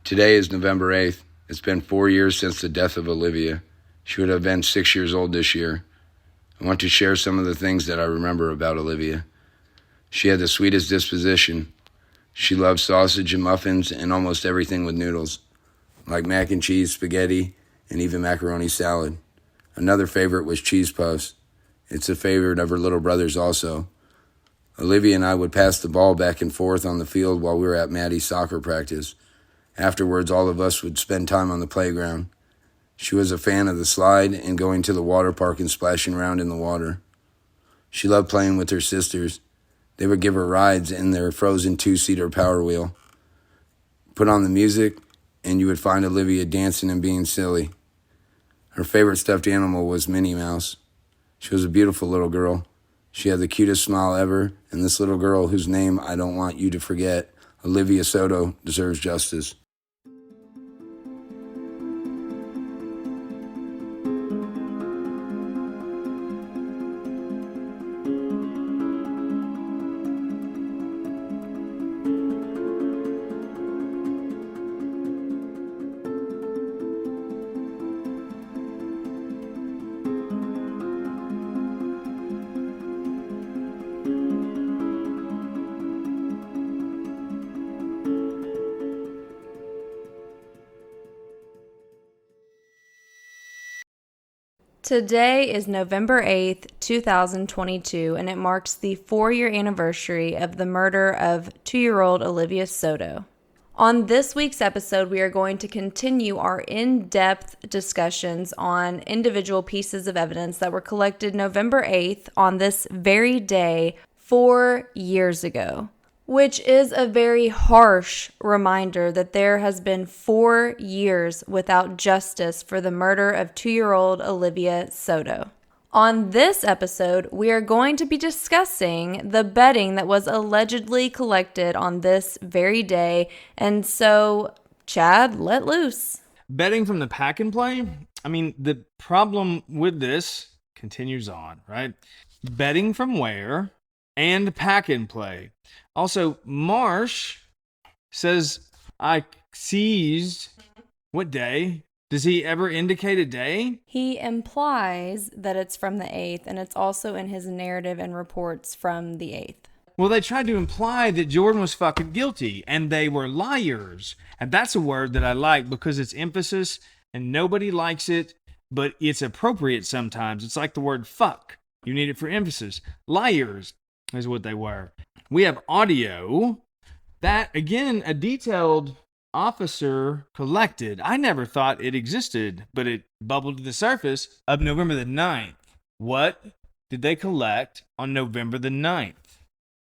Today is November 8th. It's been 4 years since the death of Olivia. She would have been 6 years old this year. I want to share some of the things that I remember about Olivia. She had the sweetest disposition. She loved sausage and muffins and almost everything with noodles, like mac and cheese, spaghetti, and even macaroni salad. Another favorite was cheese puffs. It's a favorite of her little brother's also. Olivia and I would pass the ball back and forth on the field while we were at Maddie's soccer practice. Afterwards, all of us would spend time on the playground. She was a fan of the slide and going to the water park and splashing around in the water. She loved playing with her sisters. They would give her rides in their frozen two-seater Power Wheel. Put on the music, and you would find Olivia dancing and being silly. Her favorite stuffed animal was Minnie Mouse. She was a beautiful little girl. She had the cutest smile ever, and this little girl, whose name I don't want you to forget, Olivia Soto, deserves justice. Today is November 8th, 2022, and it marks the 4-year anniversary of the murder of 2-year-old Olivia Soto. On this week's episode, we are going to continue our in-depth discussions on individual pieces of evidence that were collected November 8th on this very day 4 years ago, which is a very harsh reminder that there has been 4 years without justice for the murder of 2-year-old Olivia Soto. On this episode, we are going to be discussing the bedding that was allegedly collected on this very day. And so, Chad, let loose. Bedding from the pack and play? I mean, the problem with this continues on, right? Bedding from where and pack and play. Also, Marsh says, I seized. What day? Does he ever indicate a day? He implies that it's from the 8th, and it's also in his narrative and reports from the 8th. Well, they tried to imply that Jordan was fucking guilty, and they were liars. And that's a word that I like because it's emphasis, and nobody likes it, but it's appropriate sometimes. It's like the word fuck. You need it for emphasis. Liars is what they were. We have audio that, again, a detailed officer collected. I never thought it existed, but it bubbled to the surface of November the 9th. What did they collect on November the 9th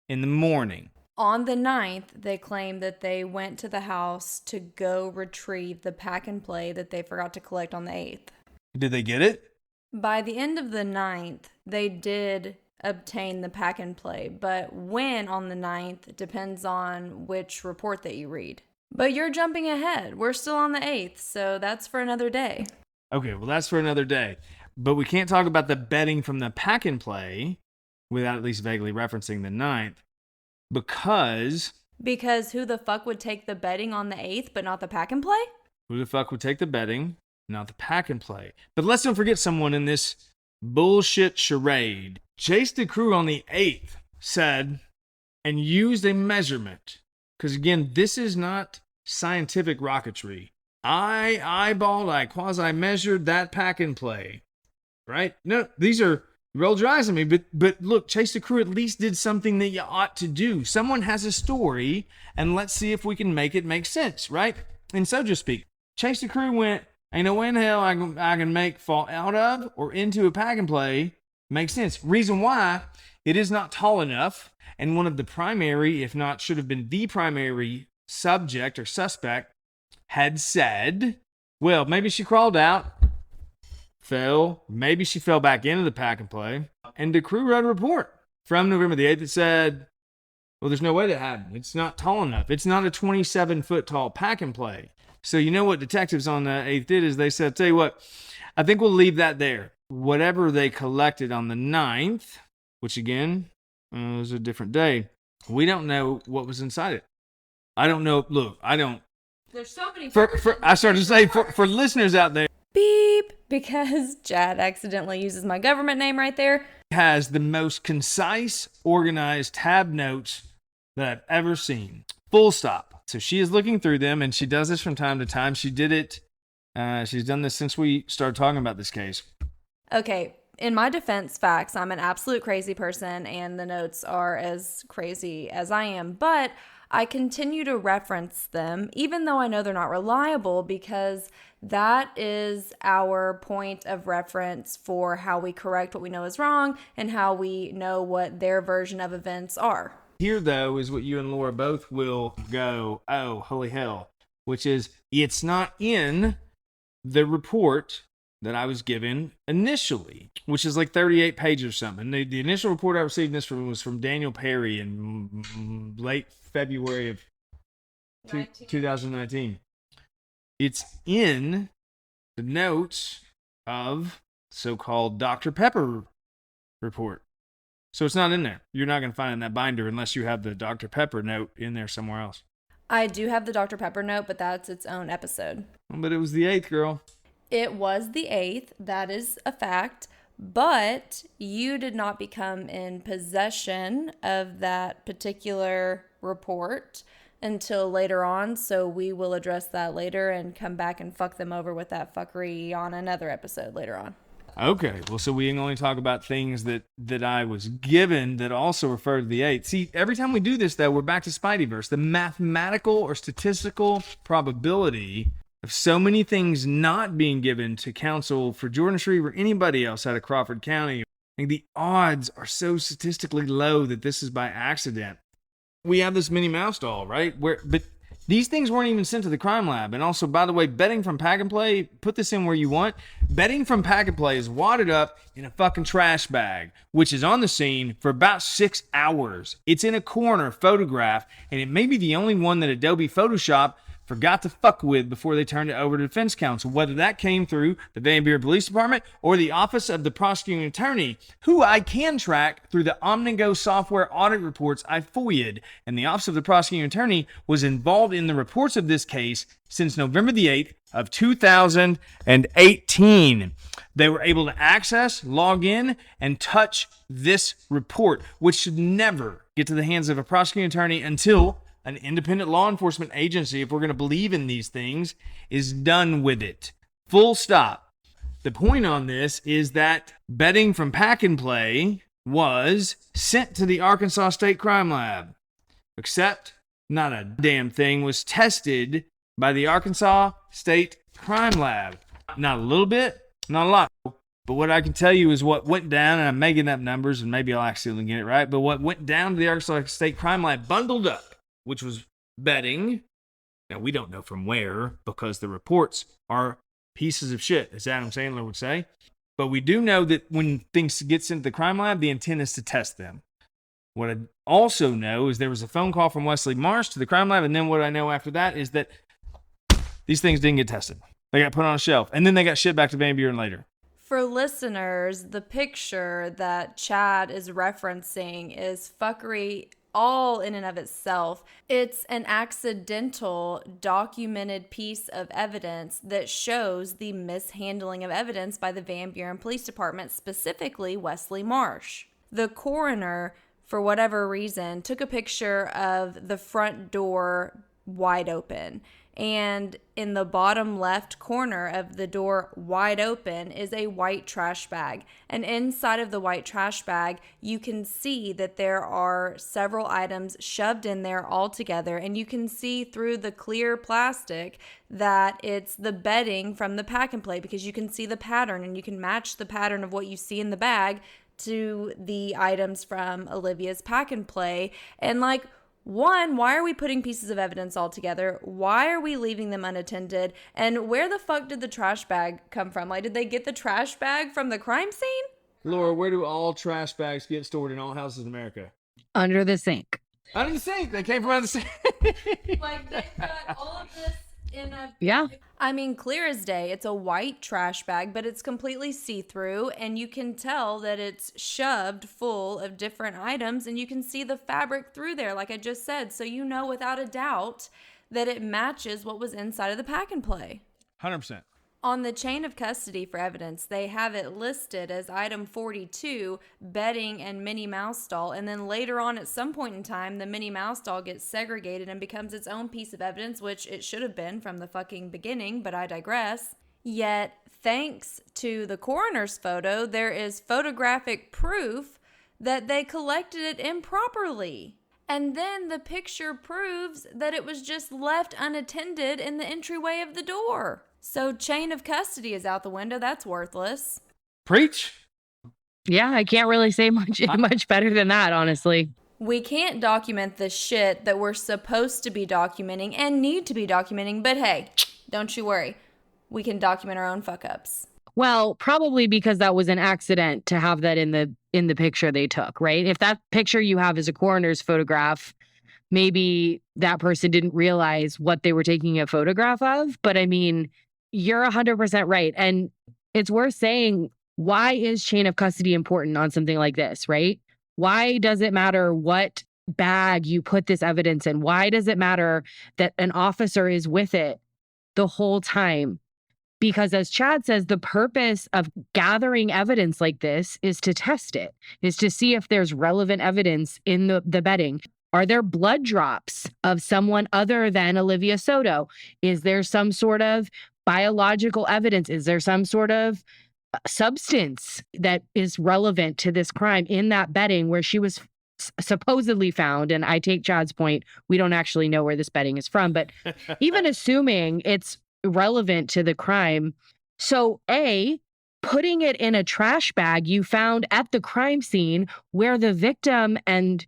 in the morning? On the 9th, they claimed that they went to the house to go retrieve the pack and play that they forgot to collect on the 8th. Did they get it? By the end of the 9th, they did obtain the pack and play, but when on the 9th depends on which report that you read. But you're jumping ahead. We're still on the 8th, so that's for another day. Okay, well, that's for another day. But we can't talk about the bedding from the pack and play without at least vaguely referencing the 9th because who the fuck would take the bedding on the 8th but not the pack and play? Who the fuck would take the bedding, not the pack and play? But let's don't forget someone in this bullshit charade. Chase the crew on the 8th said and used a measurement. Because again, this is not scientific rocketry. I eyeballed, I quasi-measured that pack and play. Right? No, these are, roll your eyes on me, but look, Chase the crew at least did something that you ought to do. Someone has a story, and let's see if we can make it make sense, right? In SoJo speak, Chase the crew went, ain't no way in hell I can make fall out of or into a pack and play. Makes sense. Reason why, it is not tall enough, and one of the primary, if not should have been the primary subject or suspect, had said, well, maybe she crawled out, fell, maybe she fell back into the pack and play, and the crew wrote a report from November the 8th that said, well, there's no way that happened. It's not tall enough. It's not a 27-foot tall pack and play. So you know what detectives on the 8th did is they said, tell you what, I think we'll leave that there. Whatever they collected on the 9th, which again, was a different day, we don't know what was inside it. I don't know. Look, I don't There's so many. I started to say for listeners out there, Beep, because Chad accidentally uses my government name right there. has the most concise, organized tab notes that I've ever seen. Full stop. So she is looking through them, and she does this from time to time. She did it. She's done this since we started talking about this case. Okay, in my defense, facts, I'm an absolute crazy person, and the notes are as crazy as I am. But I continue to reference them, even though I know they're not reliable, because that is our point of reference for how we correct what we know is wrong and how we know what their version of events are. Here, though, is what you and Laura both will go, oh, holy hell, which is it's not in the report that I was given initially, which is like 38 pages or something. The initial report I received this from was from Daniel Perry in late February of 2019. It's in the notes of so-called Dr. Pepper report. So it's not in there. You're not going to find it in that binder unless you have the Dr. Pepper note in there somewhere else. I do have the Dr. Pepper note, but that's its own episode. But it was the 8th, girl. It was the 8th. That is a fact. But you did not become in possession of that particular report until later on. So we will address that later and come back and fuck them over with that fuckery on another episode later on. Okay, well, so we can only talk about things that I was given that also refer to the 8th. See, every time we do this, though, we're back to Spideyverse. The mathematical or statistical probability of so many things not being given to counsel for Jordan Shreeve or anybody else out of Crawford County, the odds are so statistically low that this is by accident. We have this Minnie Mouse doll, right? But these things weren't even sent to the crime lab. And also, by the way, betting from Pack and Play, put this in where you want. Betting from Pack and Play is wadded up in a fucking trash bag, which is on the scene for about 6 hours. It's in a corner photographed, and it may be the only one that Adobe Photoshop forgot to fuck with before they turned it over to defense counsel, whether that came through the Van Buren Police Department or the Office of the Prosecuting Attorney, who I can track through the Omnigo software audit reports I FOIA'd, and the Office of the Prosecuting Attorney was involved in the reports of this case since November the 8th of 2018. They were able to access, log in, and touch this report, which should never get to the hands of a prosecuting attorney until an independent law enforcement agency, if we're going to believe in these things, is done with it. Full stop. The point on this is that betting from Pack and Play was sent to the Arkansas State Crime Lab, except not a damn thing was tested by the Arkansas State Crime Lab. Not a little bit, not a lot. But what I can tell you is what went down, and I'm making up numbers, and maybe I'll accidentally get it right, but what went down to the Arkansas State Crime Lab bundled up, which was betting. Now, we don't know from where because the reports are pieces of shit, as Adam Sandler would say. But we do know that when things get sent to the crime lab, the intent is to test them. What I also know is there was a phone call from Wesley Marsh to the crime lab, and then what I know after that is that these things didn't get tested. They got put on a shelf, and then they got shipped back to Van Buren later. For listeners, the picture that Chad is referencing is fuckery all in and of itself. It's an accidental documented piece of evidence that shows the mishandling of evidence by the Van Buren Police Department, specifically Wesley Marsh. The coroner, for whatever reason, took a picture of the front door wide open. And in the bottom left corner of the door wide open is a white trash bag. And inside of the white trash bag, you can see that there are several items shoved in there all together. And you can see through the clear plastic that it's the bedding from the Pack and Play, because you can see the pattern and you can match the pattern of what you see in the bag to the items from Olivia's Pack and Play. And one, why are we putting pieces of evidence all together? Why are we leaving them unattended? And where the fuck did the trash bag come from? Did they get the trash bag from the crime scene? Laura, where do all trash bags get stored in all houses in America? Under the sink. Under the sink. They came from under the sink. They've got all of this in a... Yeah. I mean, clear as day. It's a white trash bag, but it's completely see-through, and you can tell that it's shoved full of different items, and you can see the fabric through there, like I just said. So you know without a doubt that it matches what was inside of the pack and play. 100%. On the chain of custody for evidence, they have it listed as item 42, bedding and Minnie Mouse doll. And then later on, at some point in time, the Minnie Mouse doll gets segregated and becomes its own piece of evidence, which it should have been from the fucking beginning, but I digress. Yet, thanks to the coroner's photo, there is photographic proof that they collected it improperly. And then the picture proves that it was just left unattended in the entryway of the door. So chain of custody is out the window. That's worthless. Preach. Yeah, I can't really say much better than that, honestly. We can't document the shit that we're supposed to be documenting and need to be documenting, but hey, don't you worry. We can document our own fuck-ups. Well, probably because that was an accident to have that in the picture they took, right? If that picture you have is a coroner's photograph, maybe that person didn't realize what they were taking a photograph of. But I mean, you're 100% right. And it's worth saying, why is chain of custody important on something like this, right? Why does it matter what bag you put this evidence in? Why does it matter that an officer is with it the whole time? Because as Chad says, the purpose of gathering evidence like this is to test it, is to see if there's relevant evidence in the bedding. Are there blood drops of someone other than Olivia Soto? Is there some sort of biological evidence? Is there some sort of substance that is relevant to this crime in that bedding where she was supposedly found? And I take Chad's point, we don't actually know where this bedding is from, but even assuming it's relevant to the crime. So A, putting it in a trash bag you found at the crime scene where the victim and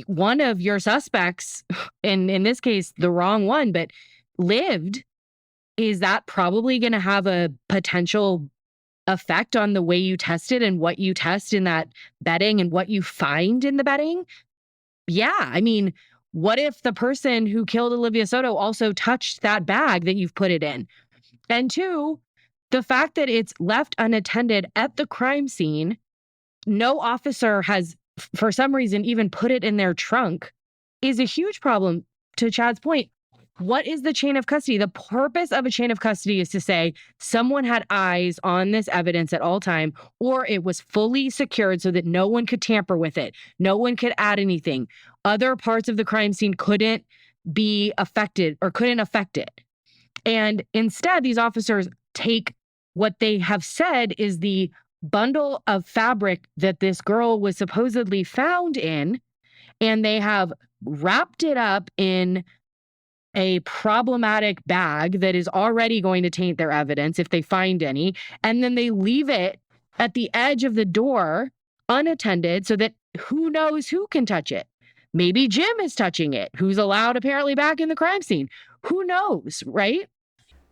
one of your suspects, and in this case, the wrong one, but lived, is that probably going to have a potential effect on the way you test it and what you test in that bedding and what you find in the bedding? Yeah, I mean, what if the person who killed Olivia Soto also touched that bag that you've put it in? And two, the fact that it's left unattended at the crime scene, no officer has, for some reason, even put it in their trunk, is a huge problem. To Chad's point, what is the chain of custody? The purpose of a chain of custody is to say someone had eyes on this evidence at all time, or it was fully secured so that no one could tamper with it. No one could add anything. Other parts of the crime scene couldn't be affected or couldn't affect it. And instead, these officers take what they have said is the bundle of fabric that this girl was supposedly found in, and they have wrapped it up in a problematic bag that is already going to taint their evidence if they find any, and then they leave it at the edge of the door unattended so that who knows who can touch it. Maybe Jim is touching it, who's allowed apparently back in the crime scene. Who knows, right?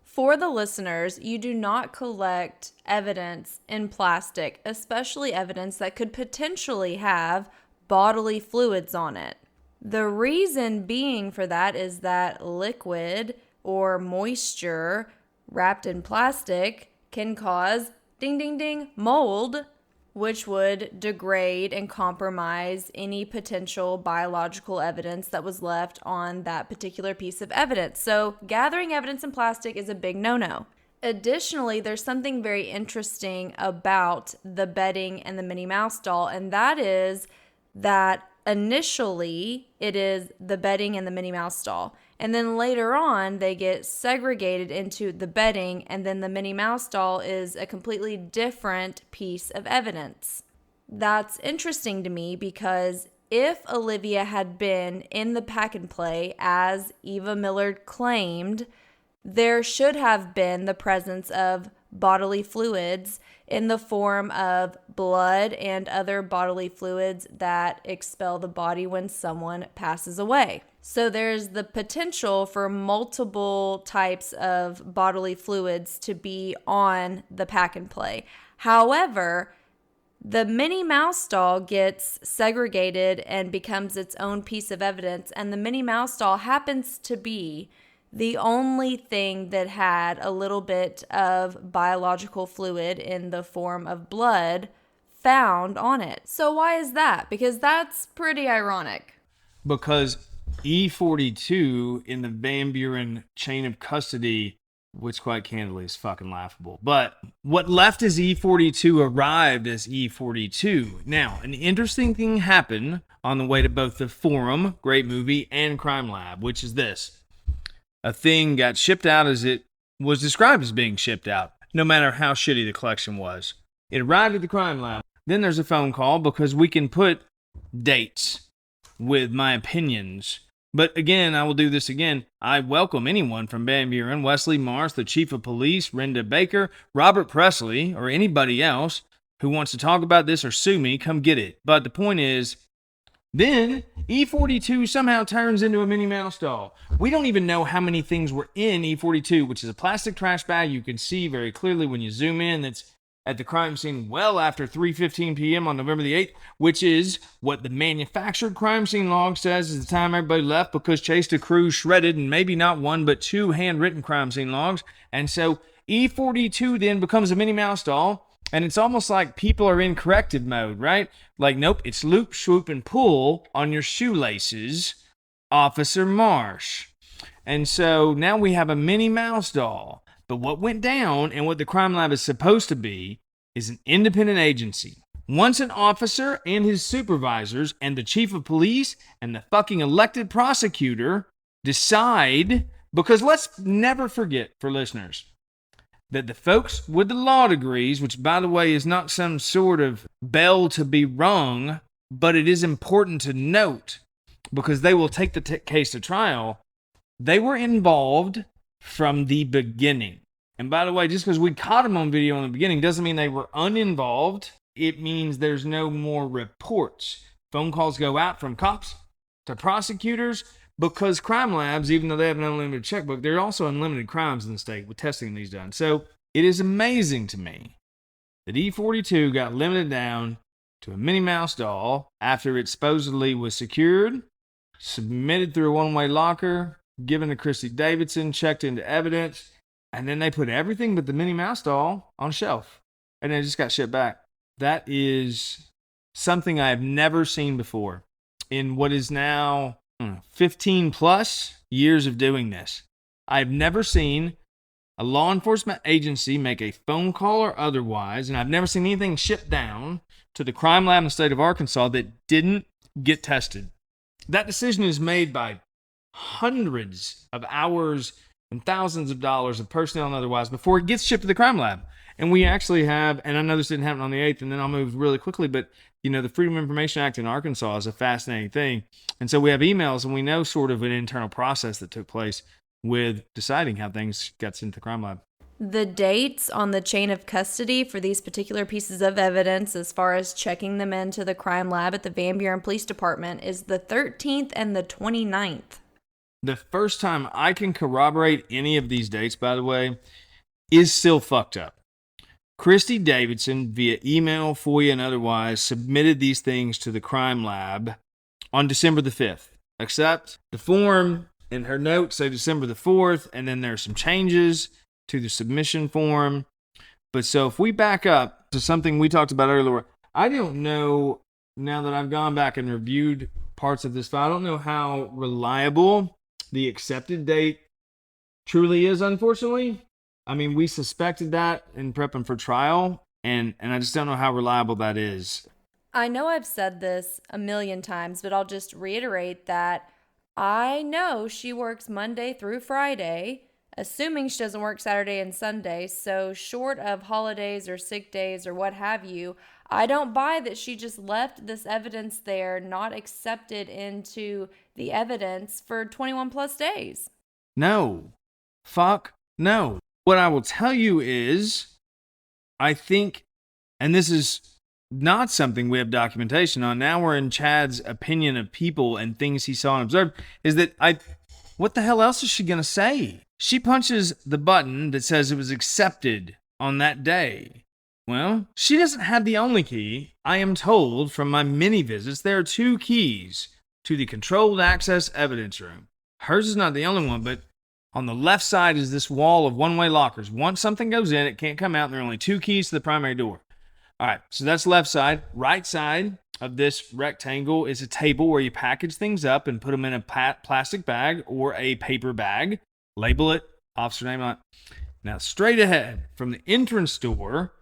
For the listeners, you do not collect evidence in plastic, especially evidence that could potentially have bodily fluids on it. The reason being for that is that liquid or moisture wrapped in plastic can cause ding, ding, ding, mold, which would degrade and compromise any potential biological evidence that was left on that particular piece of evidence. So gathering evidence in plastic is a big no-no. Additionally, there's something very interesting about the bedding and the Minnie Mouse doll, and that is that initially it is the bedding and the Minnie Mouse doll. And then later on, they get segregated into the bedding, and then the Minnie Mouse doll is a completely different piece of evidence. That's interesting to me because if Olivia had been in the pack and play, as Eva Millard claimed, there should have been the presence of bodily fluids in the form of blood and other bodily fluids that expel the body when someone passes away. So there's the potential for multiple types of bodily fluids to be on the pack and play. However, the Minnie Mouse doll gets segregated and becomes its own piece of evidence, and the Minnie Mouse doll happens to be the only thing that had a little bit of biological fluid in the form of blood found on it. So why is that? Because that's pretty ironic. Because E42 in the Van Buren chain of custody, which quite candidly is fucking laughable. But what left as E42 arrived as E42. Now, an interesting thing happened on the way to both the Forum, great movie, and Crime Lab, which is this. A thing got shipped out as it was described as being shipped out, no matter how shitty the collection was. It arrived at the Crime Lab. Then there's a phone call because we can put dates with my opinions. But again, I will do this again. I welcome anyone from Van Buren, Wesley Mars, the chief of police, Renda Baker, Robert Presley, or anybody else who wants to talk about this or sue me, come get it. But the point is, then E42 somehow turns into a Minnie Mouse doll. We don't even know how many things were in E42, which is a plastic trash bag. You can see very clearly when you zoom in that's at the crime scene well after 3:15 p.m. on November the 8th, which is what the manufactured crime scene log says is the time everybody left, because Chase DeCruz shredded and maybe not one but two handwritten crime scene logs. And so E42 then becomes a Minnie Mouse doll, and it's almost like people are in corrective mode, right? Like, nope, it's loop, swoop, and pull on your shoelaces, Officer Marsh. And so now we have a Minnie Mouse doll. But what went down and what the Crime Lab is supposed to be is an independent agency. Once an officer and his supervisors and the chief of police and the fucking elected prosecutor decide, because let's never forget, for listeners, that the folks with the law degrees, which by the way is not some sort of bell to be rung, but it is important to note because they will take the case to trial, they were involved from the beginning. And by the way, just because we caught them on video in the beginning doesn't mean they were uninvolved. It means there's no more reports. Phone calls go out from cops to prosecutors because crime labs, even though they have an unlimited checkbook, there are also unlimited crimes in the state with testing these done. So it is amazing to me that E42 got limited down to a Minnie Mouse doll after it supposedly was secured, submitted through a one-way locker, given to Christy Davidson, checked into evidence, and then they put everything but the Minnie Mouse doll on a shelf. And then it just got shipped back. That is something I have never seen before in what is now 15 plus years of doing this. I've never seen a law enforcement agency make a phone call or otherwise, and I've never seen anything shipped down to the crime lab in the state of Arkansas that didn't get tested. That decision is made by hundreds of hours and thousands of dollars of personnel and otherwise before it gets shipped to the crime lab. And we actually have, and I know this didn't happen on the 8th, and then I'll move really quickly, but you know, the Freedom of Information Act in Arkansas is a fascinating thing. And so we have emails and we know sort of an internal process that took place with deciding how things got sent to the crime lab. The dates on the chain of custody for these particular pieces of evidence, as far as checking them into the crime lab at the Van Buren Police Department, is the 13th and the 29th. The first time I can corroborate any of these dates, by the way, is still fucked up. Christy Davidson, via email, FOIA, and otherwise, submitted these things to the crime lab on December the 5th. Except the form and her notes say December the 4th, and then there are some changes to the submission form. But so if we back up to something we talked about earlier, I don't know, now that I've gone back and reviewed parts of this file, I don't know how reliable the accepted date truly is, unfortunately. I mean, we suspected that in prepping for trial, and I just don't know how reliable that is. I know I've said this a million times, but I'll just reiterate that I know she works Monday through Friday, assuming she doesn't work Saturday and Sunday. So short of holidays or sick days or what have you, I don't buy that she just left this evidence there, not accepted into the evidence for 21 plus days. No. Fuck no. What I will tell you is, I think, and this is not something we have documentation on, now we're in Chad's opinion of people and things he saw and observed, is that what the hell else is she going to say? She punches the button that says it was accepted on that day. Well, she doesn't have the only key. I am told from my many visits, there are two keys to the controlled access evidence room. Hers is not the only one, but on the left side is this wall of one-way lockers. Once something goes in, it can't come out, and there are only two keys to the primary door. All right, so that's left side. Right side of this rectangle is a table where you package things up and put them in a plastic bag or a paper bag, label it, officer name on it. Now, straight ahead from the entrance door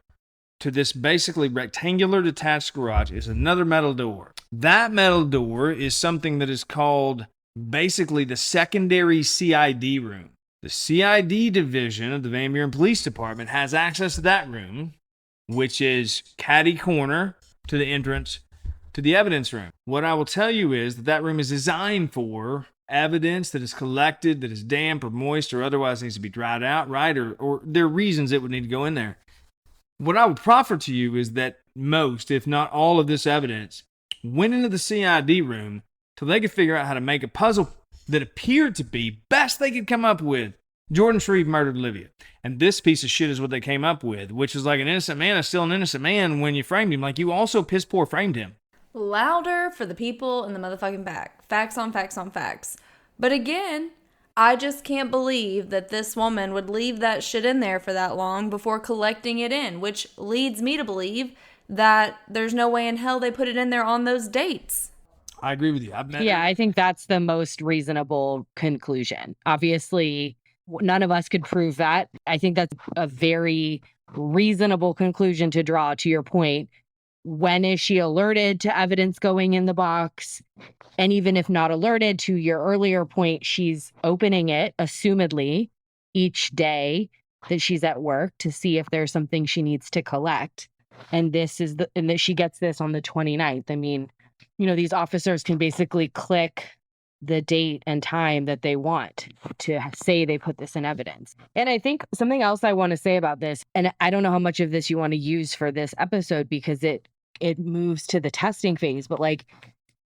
to this basically rectangular detached garage is another metal door. That metal door is something that is called basically the secondary CID room. The CID division of the Van Buren Police Department has access to that room, which is catty corner to the entrance to the evidence room. What I will tell you is that that room is designed for evidence that is collected, that is damp or moist or otherwise needs to be dried out, right? Or there are reasons it would need to go in there. What I would proffer to you is that most, if not all of this evidence, went into the CID room till they could figure out how to make a puzzle that appeared to be best they could come up with. Jordan Shreeve murdered Olivia. And this piece of shit is what they came up with, which is like an innocent man is still an innocent man when you framed him. Like, you also piss poor framed him. Louder for the people in the motherfucking back. Facts on facts on facts. But again, I just can't believe that this woman would leave that shit in there for that long before collecting it in, which leads me to believe that there's no way in hell they put it in there on those dates. I agree with you. I think that's the most reasonable conclusion. Obviously, none of us could prove that. I think that's a very reasonable conclusion to draw, to your point. When is she alerted to evidence going in the box? And even if not alerted, to your earlier point, she's opening it, assumedly, each day that she's at work to see if there's something she needs to collect. And that she gets this on the 29th. I mean, these officers can basically click the date and time that they want to say they put this in evidence. And I think something else I want to say about this, and I don't know how much of this you want to use for this episode because it moves to the testing phase, but like,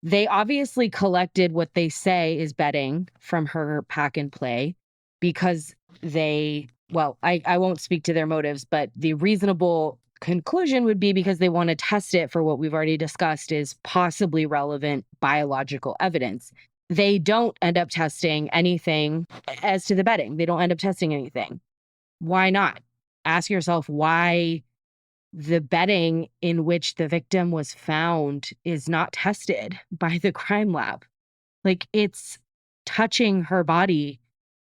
they obviously collected what they say is bedding from her pack and play because I won't speak to their motives, but the reasonable conclusion would be because they want to test it for what we've already discussed is possibly relevant biological evidence. They don't end up testing anything as to the bedding. They don't end up testing anything. Why not? Ask yourself why the bedding in which the victim was found is not tested by the crime lab. Like, it's touching her body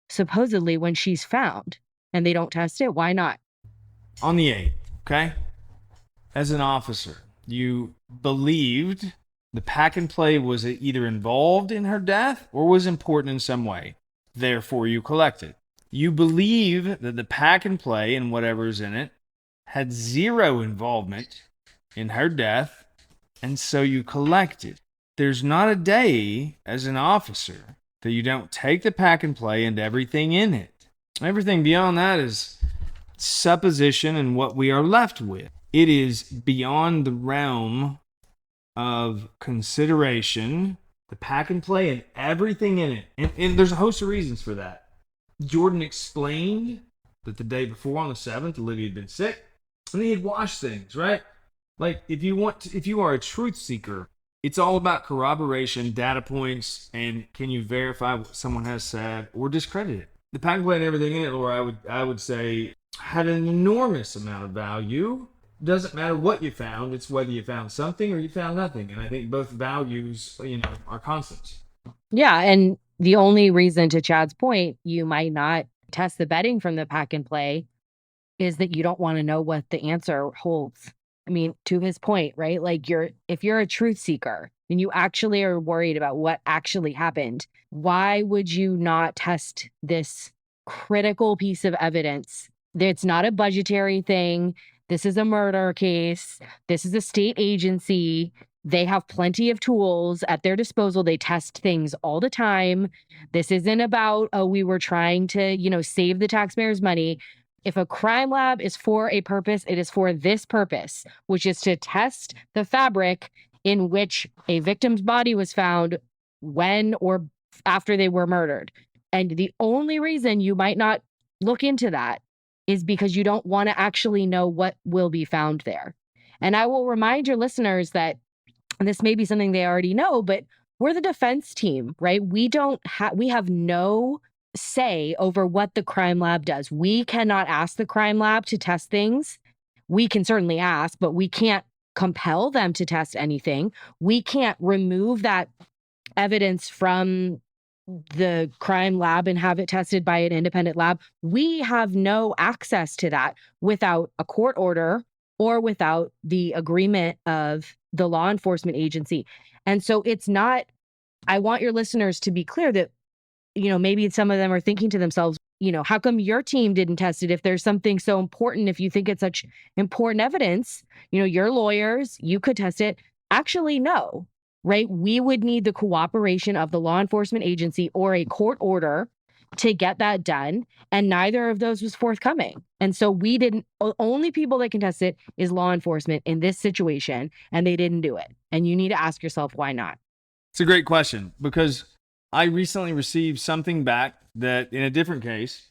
supposedly when she's found, and they don't test it. Why not? On the 8th, okay? As an officer, you believed the pack and play was either involved in her death or was important in some way. Therefore, you collected. You believe that the pack and play and whatever's in it had zero involvement in her death, and so you collected. There's not a day as an officer that you don't take the pack and play and everything in it. Everything beyond that is supposition and what we are left with. It is beyond the realm of consideration, the pack and play and everything in it. And there's a host of reasons for that. Jordan explained that the day before on the 7th, Olivia had been sick. And he had washed things, right? Like, if you are a truth seeker, it's all about corroboration, data points, and can you verify what someone has said or discredit it. The pack and play and everything in it, Laura, I would say, had an enormous amount of value. Doesn't matter what you found, it's whether you found something or you found nothing. And I think both values, are constants. Yeah, and the only reason, to Chad's point, you might not test the bedding from the pack and play is that you don't want to know what the answer holds. I mean, to his point, right? Like, if you're a truth seeker and you actually are worried about what actually happened, why would you not test this critical piece of evidence? It's not a budgetary thing. This is a murder case. This is a state agency. They have plenty of tools at their disposal. They test things all the time. This isn't about, we were trying to, save the taxpayers' money. If a crime lab is for a purpose, it is for this purpose, which is to test the fabric in which a victim's body was found when or after they were murdered. And the only reason you might not look into that is because you don't want to actually know what will be found there. And I will remind your listeners that, and this may be something they already know, but we're the defense team, right? We have no say over what the crime lab does. We cannot ask the crime lab to test things. We can certainly ask, but we can't compel them to test anything. We can't remove that evidence from the crime lab and have it tested by an independent lab. We have no access to that without a court order or without the agreement of the law enforcement agency. And so it's not, I want your listeners to be clear that, maybe some of them are thinking to themselves, how come your team didn't test it if there's something so important, if you think it's such important evidence, you're lawyers, you could test it. Actually, no, right? We would need the cooperation of the law enforcement agency or a court order to get that done. And neither of those was forthcoming. And so we didn't, only people that can test it is law enforcement in this situation, and they didn't do it. And you need to ask yourself, why not? It's a great question, because I recently received something back that in a different case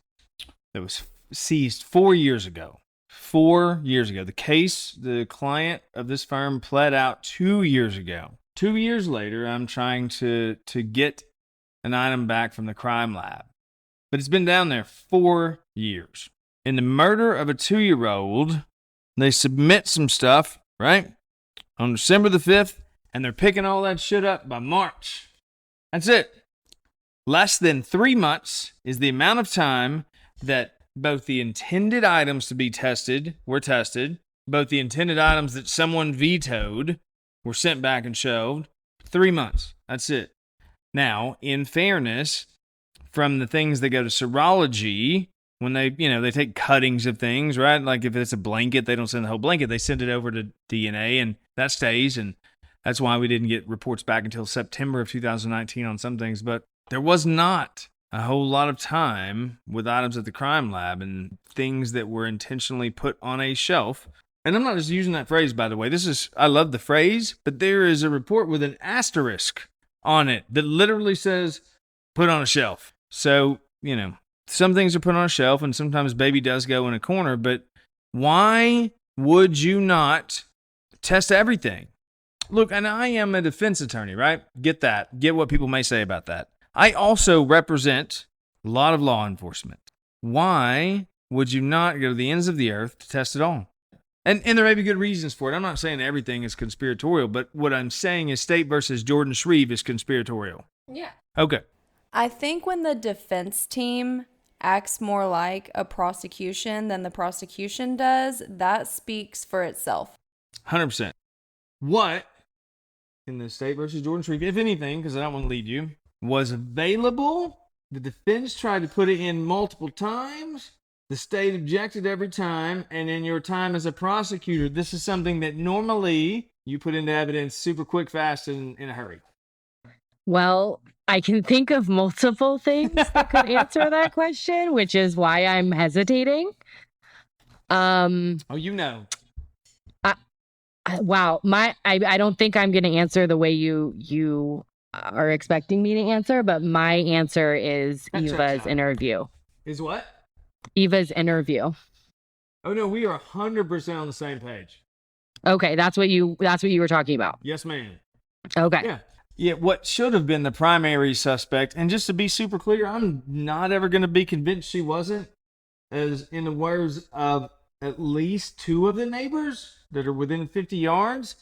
that was seized 4 years ago. 4 years ago. The case, the client of this firm pled out 2 years ago. 2 years later, I'm trying to get an item back from the crime lab. But it's been down there 4 years. In the murder of a 2-year-old, they submit some stuff, right? On December the 5th, and they're picking all that shit up by March. That's it. Less than 3 months is the amount of time that both the intended items to be tested were tested, both the intended items that someone vetoed were sent back and shelved. 3 months. That's it. Now, in fairness, from the things that go to serology, when they take cuttings of things, right? Like if it's a blanket, they don't send the whole blanket. They send it over to DNA, and that stays. And that's why we didn't get reports back until September of 2019 on some things. But there was not a whole lot of time with items at the crime lab and things that were intentionally put on a shelf. And I'm not just using that phrase, by the way. I love the phrase, but there is a report with an asterisk on it that literally says, put on a shelf. So, some things are put on a shelf, and sometimes baby does go in a corner, but why would you not test everything? Look, and I am a defense attorney, right? Get that. Get what people may say about that. I also represent a lot of law enforcement. Why would you not go to the ends of the earth to test it all? And there may be good reasons for it. I'm not saying everything is conspiratorial, but what I'm saying is State versus Jordan Shreeve is conspiratorial. Yeah. Okay. I think when the defense team acts more like a prosecution than the prosecution does, that speaks for itself. 100%. What in the State versus Jordan Shreeve, if anything, because I don't want to lead you, was available? The defense tried to put it in multiple times. The state objected every time. And in your time as a prosecutor, this is something that normally you put into evidence super quick, fast, and in a hurry. Well, I can think of multiple things that could answer that question, which is why I'm hesitating. Wow. I don't think I'm going to answer the way you are expecting me to answer, but my answer is Eva's interview. Is what? Eva's interview. Oh no, we are 100% on the same page. Okay, that's what you were talking about. Yes, ma'am. Okay. Yeah, what should have been the primary suspect, and just to be super clear, I'm not ever going to be convinced she wasn't, as in the words of at least 2 of the neighbors that are within 50 yards,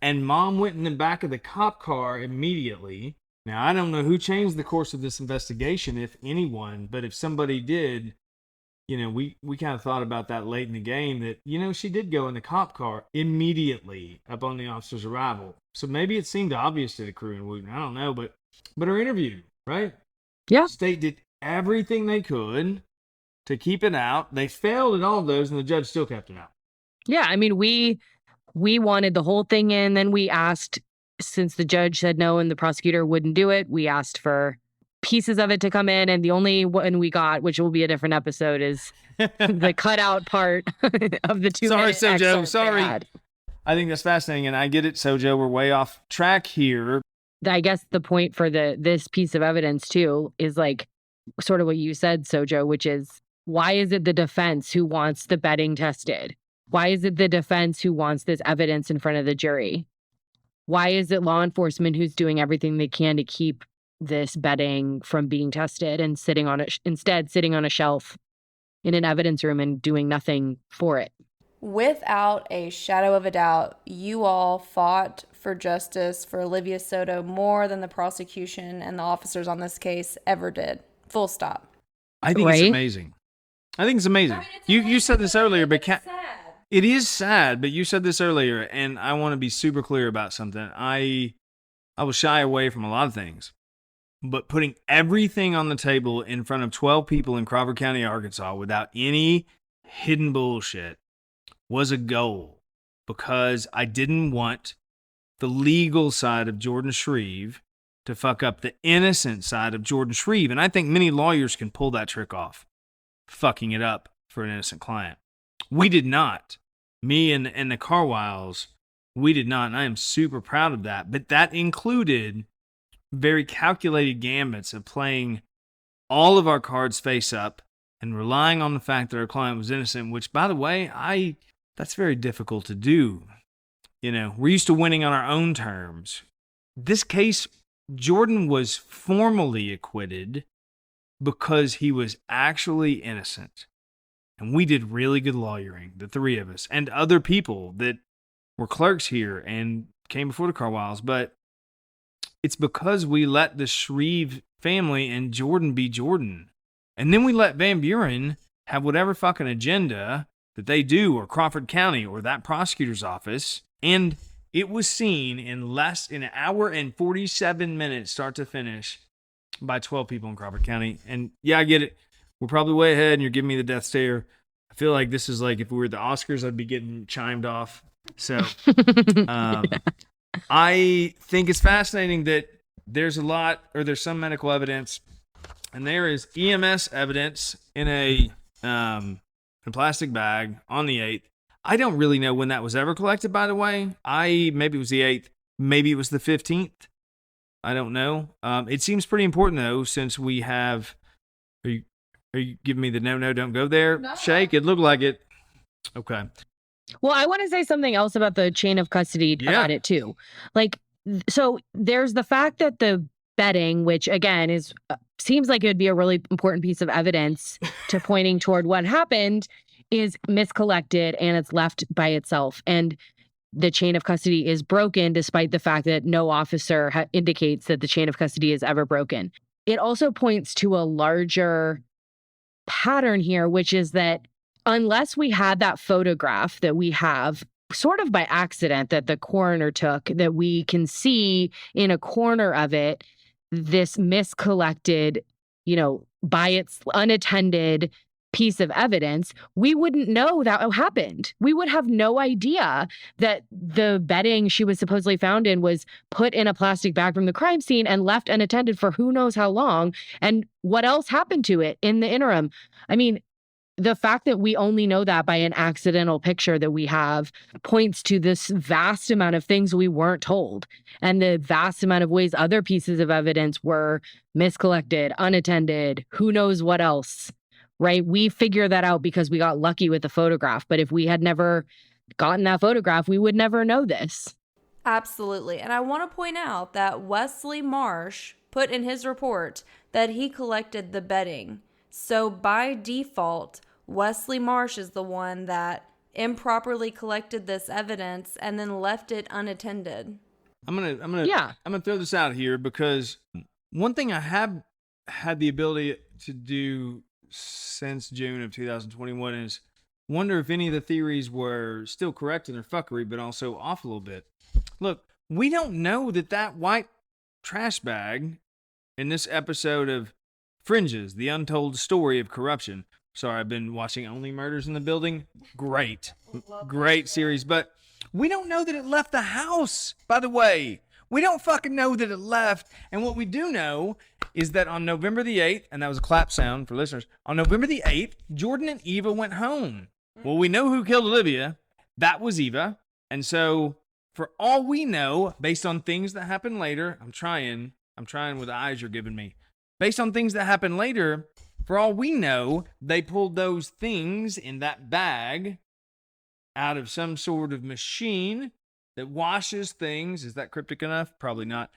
and mom went in the back of the cop car immediately. Now, I don't know who changed the course of this investigation, if anyone, but if somebody did, we kind of thought about that late in the game that, she did go in the cop car immediately upon the officer's arrival. So maybe it seemed obvious to the crew in Wooten. I don't know, but her interview, right? Yeah. State did everything they could to keep it out. They failed at all of those, and the judge still kept it out. Yeah, I mean, we wanted the whole thing in. Then we asked, since the judge said no and the prosecutor wouldn't do it, we asked for pieces of it to come in. And the only one we got, which will be a different episode, is the cutout part of the 2 Sorry, minute SoJo. excerpt Sorry. I think that's fascinating, and I get it, SoJo. We're way off track here. I guess the point for this piece of evidence, too, is like sort of what you said, SoJo, which is, why is it the defense who wants the bedding tested? Why is it the defense who wants this evidence in front of the jury? Why is it law enforcement who's doing everything they can to keep this bedding from being tested and instead sitting on a shelf in an evidence room and doing nothing for it? Without a shadow of a doubt, you all fought for justice for Olivia Soto more than the prosecution and the officers on this case ever did. Full stop. I think it's Right? amazing. I think it's amazing. You said this earlier, but it is sad, but you said this earlier, and I want to be super clear about something. I will shy away from a lot of things, but putting everything on the table in front of 12 people in Crawford County, Arkansas, without any hidden bullshit was a goal, because I didn't want the legal side of Jordan Shreeve to fuck up the innocent side of Jordan Shreeve. And I think many lawyers can pull that trick off, fucking it up for an innocent client. We did not. Me and the Carwiles, we did not. And I am super proud of that. But that included very calculated gambits of playing all of our cards face up and relying on the fact that our client was innocent, which, by the way, that's very difficult to do. You know, we're used to winning on our own terms. This case, Jordan was formally acquitted because he was actually innocent. And we did really good lawyering, the three of us, and other people that were clerks here and came before the Carwiles. But it's because we let the Shreeve family and Jordan be Jordan. And then we let Van Buren have whatever fucking agenda that they do, or Crawford County, or that prosecutor's office. And it was seen in an hour and 47 minutes, start to finish, by 12 people in Crawford County. And yeah, I get it. We're probably way ahead, and you're giving me the death stare. I feel like this is like if we were at the Oscars, I'd be getting chimed off. So I think it's fascinating that there's some medical evidence, and there is EMS evidence in a plastic bag on the 8th. I don't really know when that was ever collected, by the way. Maybe it was the 8th. Maybe it was the 15th. I don't know. It seems pretty important, though, since we have... Are you giving me the no, don't go there? No. Shake? It looked like it. Okay. Well, I want to say something else about the chain of custody about it, too. Like, so there's the fact that the bedding, which, again, seems like it would be a really important piece of evidence to pointing toward what happened, is miscollected and it's left by itself. And the chain of custody is broken, despite the fact that no officer indicates that the chain of custody is ever broken. It also points to a larger pattern here, which is that unless we had that photograph that we have sort of by accident that the coroner took, that we can see in a corner of it, this miscollected, by its unattended piece of evidence, we wouldn't know that happened. We would have no idea that the bedding she was supposedly found in was put in a plastic bag from the crime scene and left unattended for who knows how long, and what else happened to it in the interim. I mean, the fact that we only know that by an accidental picture that we have points to this vast amount of things we weren't told, and the vast amount of ways other pieces of evidence were miscollected, unattended, who knows what else. Right? We figure that out because we got lucky with the photograph. But if we had never gotten that photograph, we would never know this. Absolutely. And I want to point out that Wesley Marsh put in his report that he collected the bedding. So by default, Wesley Marsh is the one that improperly collected this evidence and then left it unattended. I'm gonna throw this out here, because one thing I have had the ability to do since June of 2021 is wonder if any of the theories were still correct in their fuckery, but also off a little bit. Look, we don't know that white trash bag in this episode of Fringes, the untold story of corruption. Sorry, I've been watching Only Murders in the Building. Great series, but we don't know that it left the house, by the way. We don't fucking know that it left. And what we do know is that on November the 8th, and that was a clap sound for listeners, on November the 8th, Jordan and Eva went home. Well, we know who killed Olivia. That was Eva. And so, for all we know, based on things that happened later, I'm trying with the eyes you're giving me. Based on things that happened later, for all we know, they pulled those things in that bag out of some sort of machine that washes things. Is that cryptic enough? Probably not.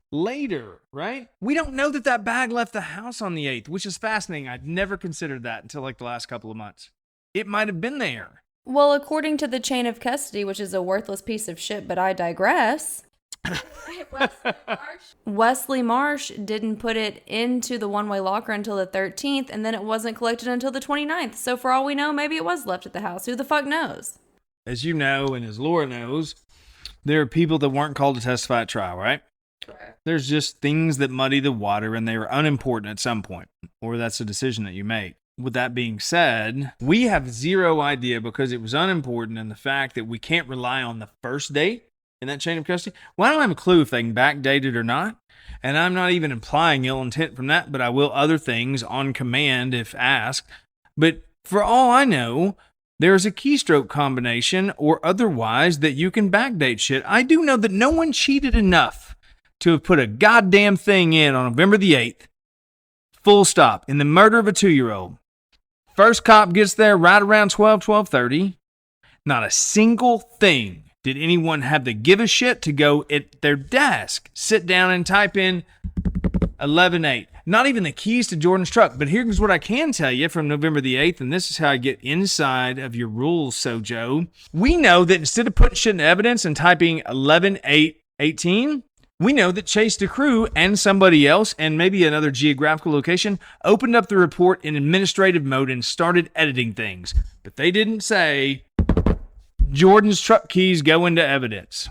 Later, right? We don't know that bag left the house on the 8th, which is fascinating. I'd never considered that until like the last couple of months. It might have been there. Well, according to the chain of custody, which is a worthless piece of shit, but I digress. Wesley Marsh didn't put it into the one-way locker until the 13th, and then it wasn't collected until the 29th. So for all we know, maybe it was left at the house. Who the fuck knows? As you know, and as Laura knows, there are people that weren't called to testify at trial, right? Correct. There's just things that muddy the water, and they were unimportant at some point, or that's a decision that you make. With that being said, we have zero idea because it was unimportant, and the fact that we can't rely on the first date in that chain of custody. Well, I don't have a clue if they can backdate it or not, and I'm not even implying ill intent from that, but I will other things on command if asked. But for all I know, there's a keystroke combination or otherwise that you can backdate shit. I do know that no one cheated enough to have put a goddamn thing in on November the 8th, full stop, in the murder of a 2-year-old. First cop gets there right around 12:30. Not a single thing did anyone have to give a shit to go at their desk, sit down and type in 11-8. Not even the keys to Jordan's truck. But here's what I can tell you from November the 8th, and this is how I get inside of your rules, SoJo. We know that instead of putting shit in evidence and typing 11-8-18, we know that Chase DeCrew and somebody else, and maybe another geographical location, opened up the report in administrative mode and started editing things. But they didn't say Jordan's truck keys go into evidence.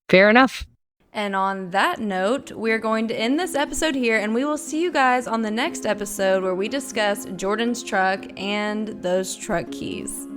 Fair enough. And on that note, we're going to end this episode here, and we will see you guys on the next episode where we discuss Jordan's truck and those truck keys.